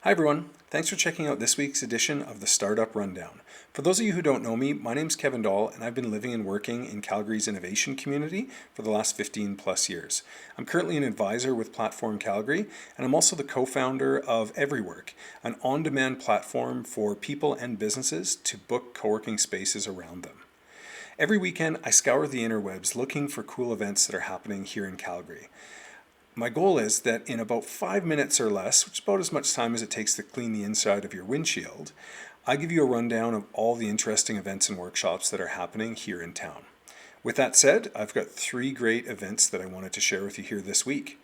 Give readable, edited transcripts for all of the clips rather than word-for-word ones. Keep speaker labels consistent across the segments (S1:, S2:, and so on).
S1: Hi everyone, thanks for checking out this week's edition of the Startup Rundown. For those of you who don't know me, my name's Kevin Dahl and I've been living and working in Calgary's innovation community for the last 15 plus years. I'm currently an advisor with Platform Calgary and I'm also the co-founder of Everywork, an on-demand platform for people and businesses to book co-working spaces around them. Every weekend I scour the interwebs looking for cool events that are happening here in Calgary. My goal is that in about 5 minutes or less, which is about as much time as it takes to clean the inside of your windshield, I give you a rundown of all the interesting events and workshops that are happening here in town. With that said, I've got 3 great events that I wanted to share with you here this week.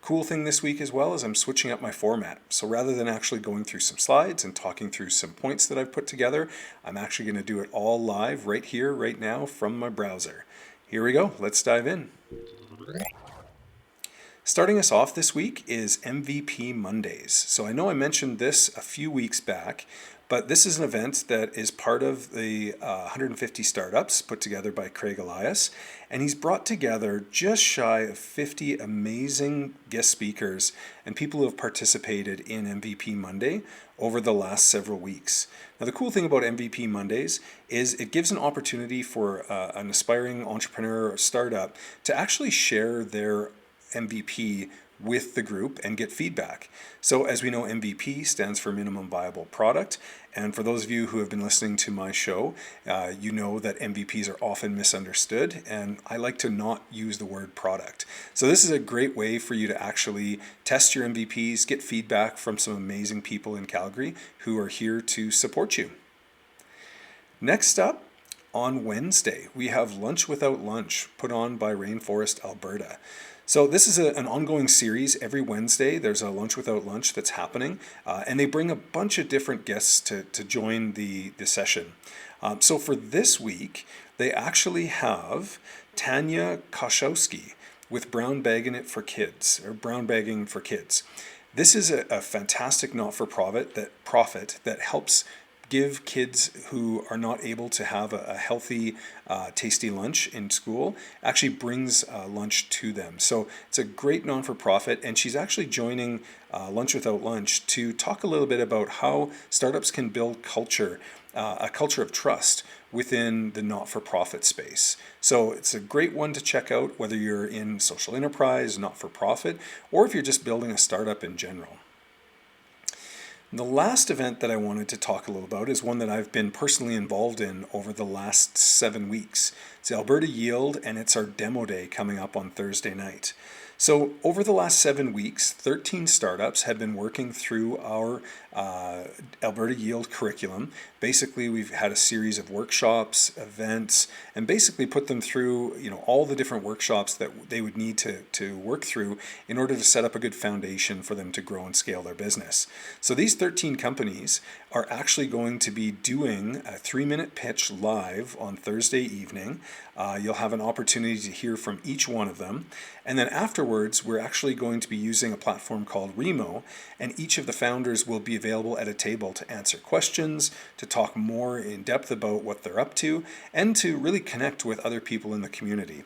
S1: Cool thing this week as well is I'm switching up my format. So rather than actually going through some slides and talking through some points that I've put together, I'm actually going to do it all live right here, right now from my browser. Here we go. Let's dive in. Starting us off this week is MVP Mondays. So I know I mentioned this a few weeks back, but this is an event that is part of the 150 startups put together by Craig Elias, and he's brought together just shy of 50 amazing guest speakers and people who have participated in MVP Monday over the last several weeks. Now, the cool thing about MVP Mondays is it gives an opportunity for an aspiring entrepreneur or startup to actually share their MVP with the group and get feedback. So as we know, MVP stands for minimum viable product. And for those of you who have been listening to my show, you know that MVPs are often misunderstood, and I like to not use the word product. So this is a great way for you to actually test your MVPs, get feedback from some amazing people in Calgary who are here to support you. Next up, on Wednesday, we have Lunch Without Lunch put on by Rainforest Alberta. So this is an ongoing series. Every Wednesday there's a Lunch Without Lunch that's happening, and they bring a bunch of different guests to join the session. So for this week, they actually have Tanya Koszowski with Brown Bagging It for Kids, or Brown Bagging for Kids. This is a fantastic not-for-profit that helps give kids who are not able to have a healthy, tasty lunch in school, actually brings lunch to them. So it's a great non-for-profit, and she's actually joining Lunch Without Lunch to talk a little bit about how startups can build culture, a culture of trust within the not-for-profit space. So it's a great one to check out, whether you're in social enterprise, not-for-profit, or if you're just building a startup in general. The last event that I wanted to talk a little about is one that I've been personally involved in over the last 7 weeks. It's Alberta Yield, and it's our demo day coming up on Thursday night. So over the last 7 weeks, 13 startups have been working through our Alberta Yield curriculum. Basically, we've had a series of workshops, events, and basically put them through, all the different workshops that they would need to work through in order to set up a good foundation for them to grow and scale their business. So these 13 companies are actually going to be doing a 3-minute pitch live on Thursday evening. You'll have an opportunity to hear from each one of them. And then afterwards, we're actually going to be using a platform called Remo, and each of the founders will be available at a table to answer questions, to talk more in depth about what they're up to, and to really connect with other people in the community.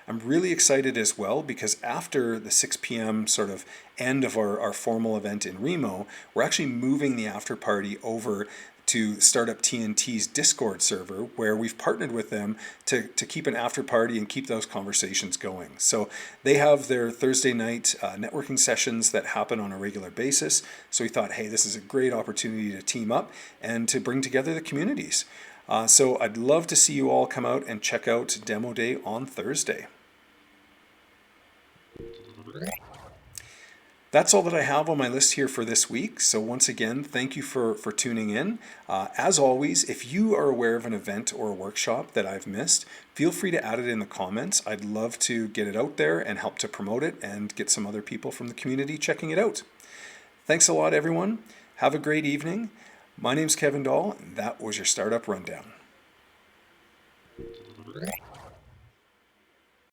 S1: I'm really excited as well because after the 6 p.m. sort of end of our formal event in Remo, we're actually moving the after party over to Startup TNT's Discord server, where we've partnered with them to keep an after party and keep those conversations going. So they have their Thursday night networking sessions that happen on a regular basis. So we thought, hey, this is a great opportunity to team up and to bring together the communities. So I'd love to see you all come out and check out Demo Day on Thursday. That's all that I have on my list here for this week. So once again, thank you for tuning in. As always, if you are aware of an event or a workshop that I've missed, feel free to add it in the comments. I'd love to get it out there and help to promote it and get some other people from the community checking it out. Thanks a lot, everyone. Have a great evening. My name's Kevin Dahl, and that was your Startup Rundown.